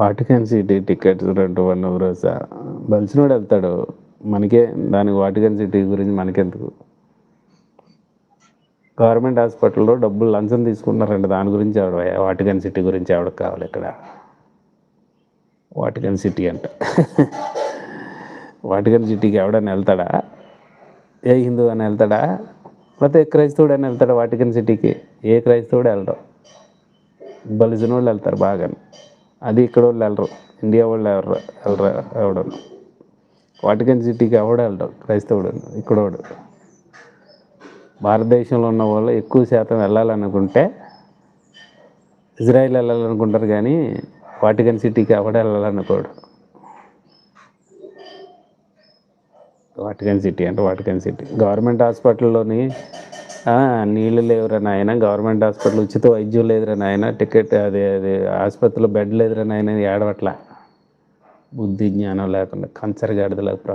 Vatican city tickets 2 రోజా బలిసినోడు వెళ్తాడు. మనకే దానికి వాటికన్ సిటీ గురించి మనకెందుకు. గవర్నమెంట్ హాస్పిటల్లో డబ్బులు లంచం తీసుకుంటున్నారండి, దాని గురించి ఎవడ వాటికన్ సిటీ గురించి ఎవడికి కావాలి ఇక్కడ. వాటికన్ సిటీ అంట. వాటికన్ సిటీకి ఎవడైనా వెళ్తాడా? ఏ హిందూ అని వెళ్తాడా? లేకపోతే ఏ క్రైస్తవుడు అని వెళ్తాడా వాటికన్ సిటీకి? ఏ క్రైస్తవుడు వెళ్ళడం. బలిసిన వాళ్ళు వెళ్తారు బాగా. అది ఇక్కడ వాళ్ళు వెళ్ళరు, ఇండియా వాళ్ళు వెళ్ళరు ఎవడు. వాటికన్ సిటీకి ఎవడు వెళ్ళడు క్రైస్తవుడు ఇక్కడోడు. భారతదేశంలో ఉన్న వాళ్ళు ఎక్కువ శాతం వెళ్ళాలనుకుంటే ఇజ్రాయిల్ వెళ్ళాలనుకుంటారు, కానీ వాటికన్ సిటీకి ఎవడు వెళ్ళాలనుకోడు. వాటికన్ సిటీ అంటే వాటికన్ సిటీ గవర్నమెంట్ హాస్పిటల్లోని నీళ్ళు లేవురా నాయన, గవర్నమెంట్ హాస్పిటల్ ఉచిత వైద్యం లేదురా నాయన, టికెట్ అది ఆసుపత్రిలో బెడ్ లేదురా నాయన ఏడవట్ల. బుద్ధి జ్ఞానం లేకుండా కంచరగాడిదలా